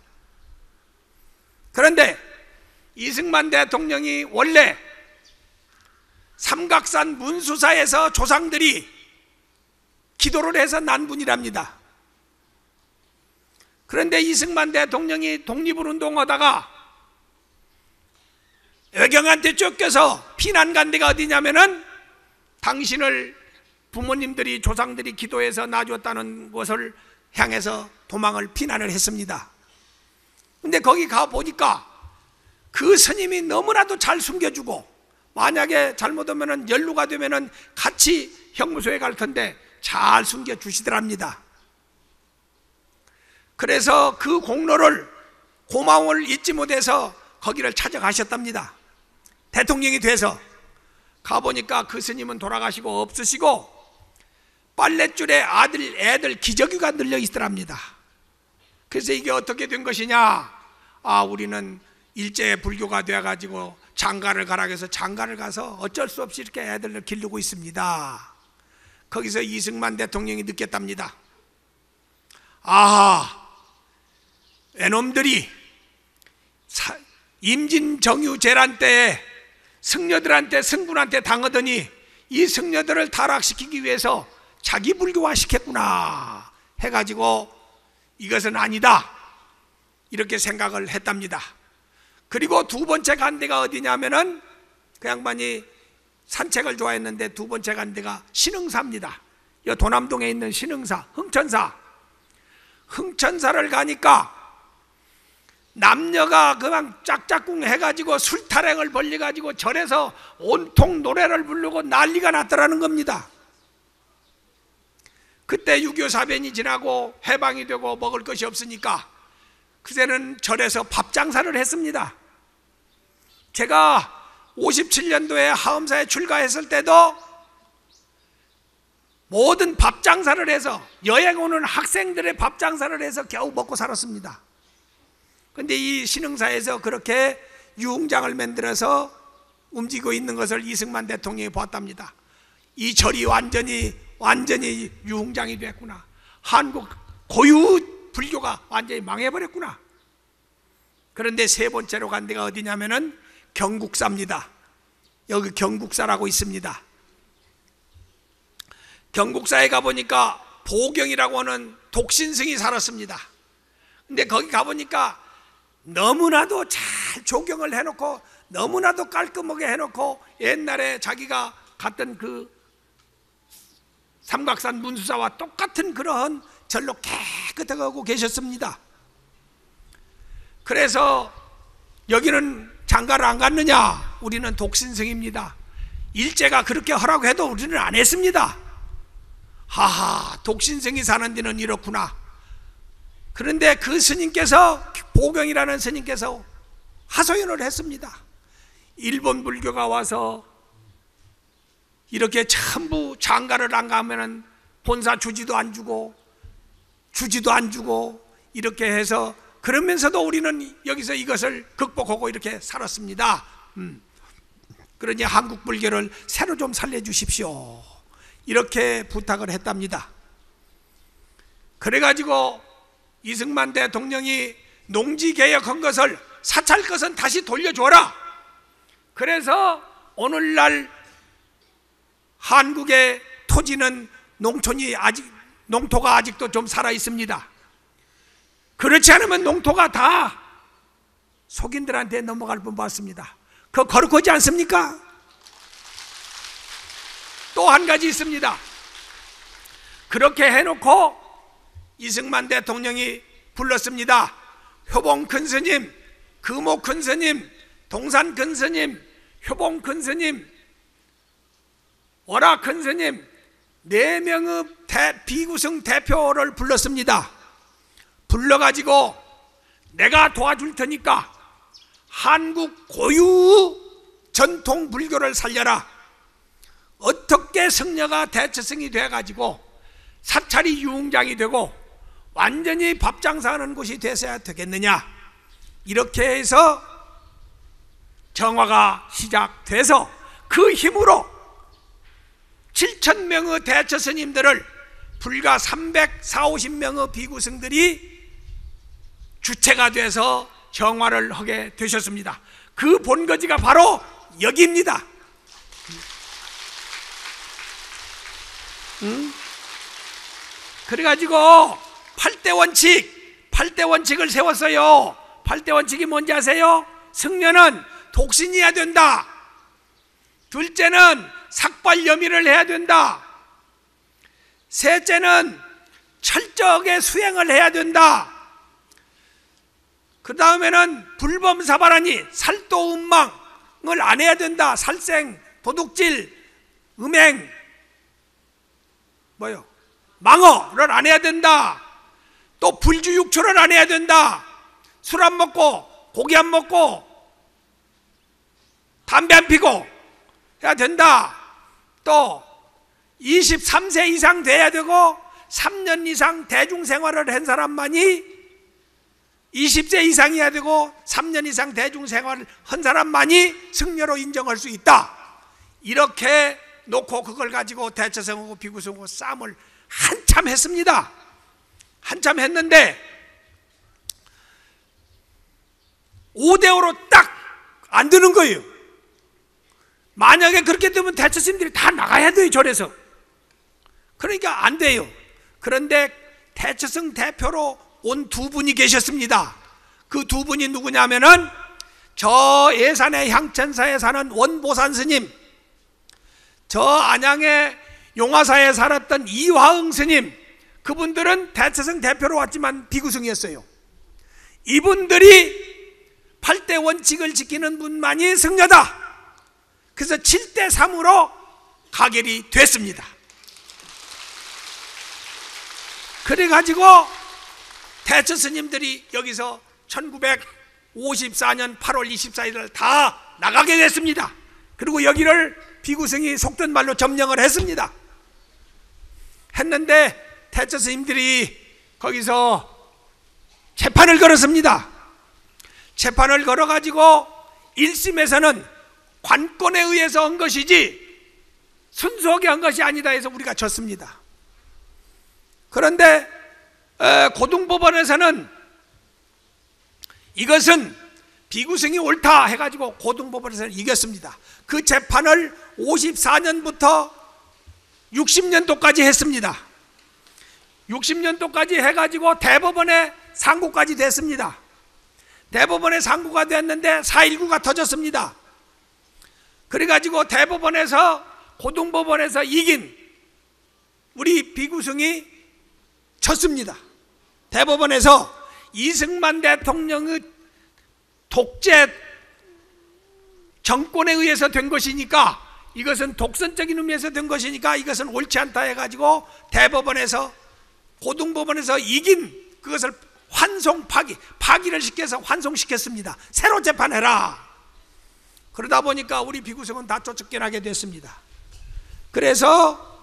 그런데 이승만 대통령이 원래 삼각산 문수사에서 조상들이 기도를 해서 난 분이랍니다. 그런데 이승만 대통령이 독립을 운동하다가 외경한테 쫓겨서 피난 간 데가 어디냐면은 당신을 부모님들이 조상들이 기도해서 낳아줬다는 곳을 향해서 도망을 피난을 했습니다. 근데 거기 가 보니까 그 스님이 너무나도 잘 숨겨주고 만약에 잘못하면은 연루가 되면은 같이 형무소에 갈 텐데 잘 숨겨주시더랍니다. 그래서 그 공로를 고마움을 잊지 못해서 거기를 찾아가셨답니다. 대통령이 돼서 가보니까 그 스님은 돌아가시고 없으시고 빨랫줄에 애들 기저귀가 늘려 있더랍니다. 그래서 이게 어떻게 된 것이냐? 우리는 일제 불교가 되어가지고 장가를 가라 해서 장가를 가서 어쩔 수 없이 이렇게 애들을 기르고 있습니다. 거기서 이승만 대통령이 느꼈답니다. 애놈들이 임진정유재란 때에 승려들한테 승군한테 당하더니 이 승려들을 타락시키기 위해서 자기 불교화 시켰구나 해가지고 이것은 아니다 이렇게 생각을 했답니다. 그리고 두 번째 간 데가 어디냐면은 그 양반이 산책을 좋아했는데 두 번째 간 데가 신흥사입니다. 이 도남동에 있는 신흥사, 흥천사를 가니까 남녀가 그냥 짝짝꿍 해가지고 술타령을 벌려가지고 절에서 온통 노래를 부르고 난리가 났더라는 겁니다. 그때 6.25 사변이 지나고 해방이 되고 먹을 것이 없으니까 그때는 절에서 밥 장사를 했습니다. 제가 57년도에 하엄사에 출가했을 때도 모든 밥 장사를 해서 여행 오는 학생들의 밥 장사를 해서 겨우 먹고 살았습니다. 그런데 이 신흥사에서 그렇게 유흥장을 만들어서 움직이고 있는 것을 이승만 대통령이 봤답니다. 이 절이 완전히 유흥장이 됐구나. 한국 고유 불교가 완전히 망해버렸구나. 그런데 세 번째로 간 데가 어디냐면은 경국사입니다. 여기 경국사라고 있습니다. 경국사에 가보니까 보경이라고 하는 독신승이 살았습니다. 근데 거기 가보니까 너무나도 잘 조경을 해놓고 너무나도 깔끔하게 해놓고 옛날에 자기가 갔던 그 삼각산 문수사와 똑같은 그런 절로 깨끗하게 하고 계셨습니다. 그래서 여기는 장가를 안 갔느냐? 우리는 독신승입니다. 일제가 그렇게 하라고 해도 우리는 안 했습니다. 독신승이 사는 데는 이렇구나. 그런데 그 스님께서, 보경이라는 스님께서 하소연을 했습니다. 일본 불교가 와서 이렇게 전부 장가를 안 가면은 본사 주지도 안 주고 이렇게 해서 그러면서도 우리는 여기서 이것을 극복하고 이렇게 살았습니다. 그러니 한국 불교를 새로 좀 살려주십시오. 이렇게 부탁을 했답니다. 그래가지고 이승만 대통령이 농지개혁한 것을 사찰 것은 다시 돌려줘라. 그래서 오늘날 한국의 토지는 농토가 아직도 좀 살아 있습니다. 그렇지 않으면 농토가 다 속인들한테 넘어갈 뻔 봤습니다. 그거 거룩하지 않습니까? 또 한 가지 있습니다. 그렇게 해놓고 이승만 대통령이 불렀습니다. 효봉 큰 스님, 금옥 큰 스님, 동산 큰 스님, 효봉 큰 스님, 월화 큰 스님 4명의 비구성 대표를 불렀습니다. 불러가지고 내가 도와줄 테니까 한국 고유 전통 불교를 살려라. 어떻게 승려가 대처승이 돼가지고 사찰이 유흥장이 되고 완전히 밥장사하는 곳이 됐어야 되겠느냐. 이렇게 해서 정화가 시작돼서 그 힘으로 7,000명의 대처 스님들을 불과 340~50명의 비구승들이 주체가 돼서 정화를 하게 되셨습니다. 그 본거지가 바로 여기입니다. 그래가지고 8대 원칙을 세웠어요. 8대 원칙이 뭔지 아세요? 승려는 독신이어야 된다. 둘째는 삭발여미를 해야 된다. 셋째는 철저하게 수행을 해야 된다. 그 다음에는 불범사발하니 살도음망을 안 해야 된다. 살생, 도둑질, 음행, 망어를 안 해야 된다. 또 불주육초를 안 해야 된다. 술 안 먹고 고기 안 먹고 담배 안 피고 해야 된다. 또 23세 이상 돼야 되고 3년 이상 대중생활을 한 사람만이 20세 이상이어야 되고 3년 이상 대중생활을 한 사람만이 승려로 인정할 수 있다. 이렇게 놓고 그걸 가지고 대처성하고 비구성하고 싸움을 한참 했습니다. 한참 했는데 5대5로 딱 안 되는 거예요. 만약에 그렇게 되면 대처스님들이 다 나가야 돼요, 절에서. 그러니까 안 돼요. 그런데 대처성 대표로 온 두 분이 계셨습니다. 그 두 분이 누구냐면은 저 예산의 향천사에 사는 원보산 스님, 저 안양의 용화사에 살았던 이화응 스님, 그분들은 대처성 대표로 왔지만 비구성이었어요. 이분들이 8대 원칙을 지키는 분만이 승려다. 그래서 7대3으로 가결이 됐습니다. 그래가지고 대처 스님들이 여기서 1954년 8월 24일을 다 나가게 됐습니다. 그리고 여기를 비구성이 속된 말로 점령을 했습니다. 했는데 대처 스님들이 거기서 재판을 걸었습니다. 재판을 걸어가지고 1심에서는 관건에 의해서 한 것이지 순수하게 한 것이 아니다 해서 우리가 졌습니다. 그런데 고등법원에서는 이것은 비구성이 옳다 해가지고 고등법원에서는 이겼습니다. 그 재판을 54년부터 60년도까지 했습니다. 60년도까지 해가지고 대법원에 상고까지 됐습니다. 대법원에 상고가 됐는데 4.19가 터졌습니다. 그래가지고 대법원에서 고등법원에서 이긴 우리 비구성이 졌습니다. 대법원에서 이승만 대통령의 독재 정권에 의해서 된 것이니까, 이것은 독선적인 의미에서 된 것이니까 이것은 옳지 않다 해가지고 대법원에서 고등법원에서 이긴 그것을 파기를 시켜서 환송시켰습니다. 새로 재판해라. 그러다 보니까 우리 비구성은 다 쫓겨나게 됐습니다. 그래서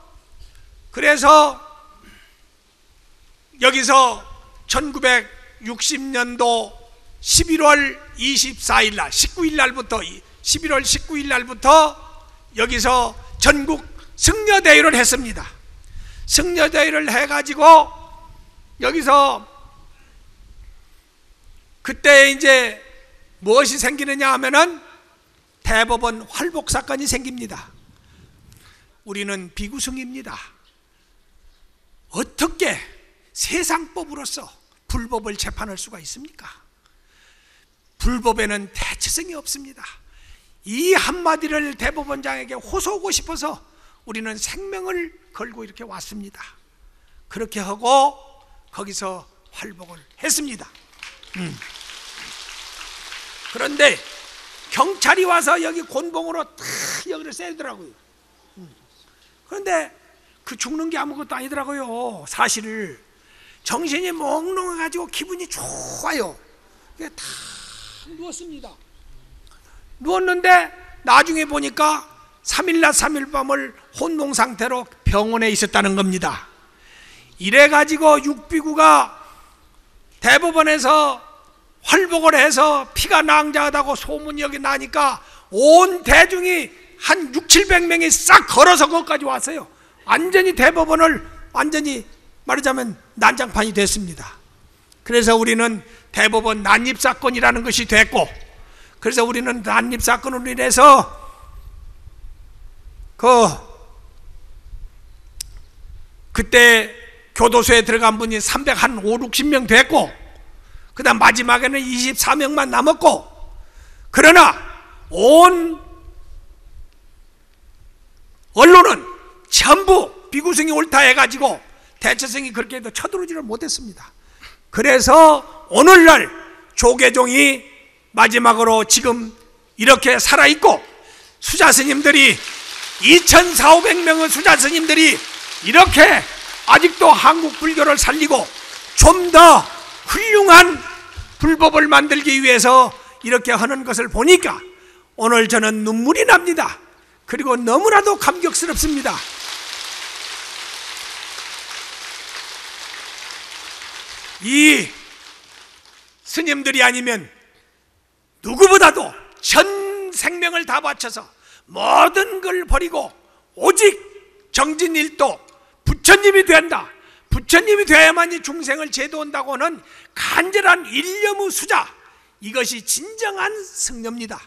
여기서 1960년도 11월 24일 날, 19일 날부터 11월 19일 날부터 여기서 전국 승려대회를 했습니다. 승려대회를 해가지고 여기서 그때 이제 무엇이 생기느냐 하면은 대법원 활복 사건이 생깁니다. 우리는 비구성입니다. 어떻게 세상법으로서 불법을 재판할 수가 있습니까? 불법에는 대처성이 없습니다. 이 한마디를 대법원장에게 호소하고 싶어서 우리는 생명을 걸고 이렇게 왔습니다. 그렇게 하고 거기서 활복을 했습니다. 그런데 경찰이 와서 여기 곤봉으로 탁 여기를 쎄더라고요. 그런데 그 죽는 게 아무것도 아니더라고요. 사실을 정신이 몽롱해가지고 기분이 좋아요. 다 누웠습니다. 누웠는데 나중에 보니까 3일낮 3일밤을 혼동 상태로 병원에 있었다는 겁니다. 이래가지고 육비구가 대법원에서 활복을 해서 피가 낭자하다고 소문이 여기 나니까 온 대중이 한 600~700명이 싹 걸어서 거기까지 왔어요. 완전히 대법원을 완전히 말하자면 난장판이 됐습니다. 그래서 우리는 대법원 난입사건이라는 것이 됐고, 그래서 우리는 난입사건으로 인해서 그때 교도소에 들어간 분이 350~60명 됐고, 그 다음 마지막에는 24명만 남았고, 그러나 온 언론은 전부 비구성이 옳다 해가지고 대처성이 그렇게 해도 쳐들어오지를 못했습니다. 그래서 오늘날 조계종이 마지막으로 지금 이렇게 살아있고, 수자스님들이 2,400~500명의 수자스님들이 이렇게 아직도 한국 불교를 살리고 좀 더 훌륭한 불법을 만들기 위해서 이렇게 하는 것을 보니까 오늘 저는 눈물이 납니다. 그리고 너무나도 감격스럽습니다. 이 스님들이 아니면 누구보다도 전 생명을 다 바쳐서 모든 걸 버리고 오직 정진일도 부처님이 된다, 부처님이 되어야만이 중생을 제도한다고는 간절한 일념의 수자, 이것이 진정한 승려입니다.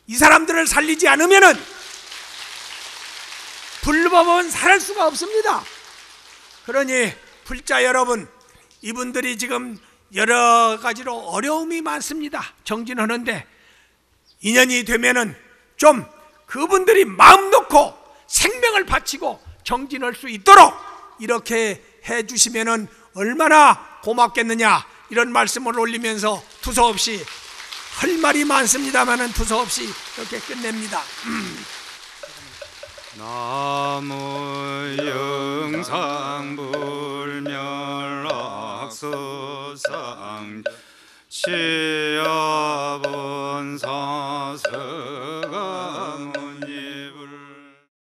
이 사람들을 살리지 않으면은 불법은 살할 수가 없습니다. 그러니 불자 여러분, 이분들이 지금 여러 가지로 어려움이 많습니다. 정진하는데 인연이 되면은 좀 그분들이 마음 놓고 생명을 바치고 정진할 수 있도록 이렇게 해 주시면은 얼마나 고맙겠느냐, 이런 말씀을 올리면서 두서없이 할 말이 많습니다만은 두서없이 이렇게 끝냅니다. 나무 영상불멸악수상 치여본 상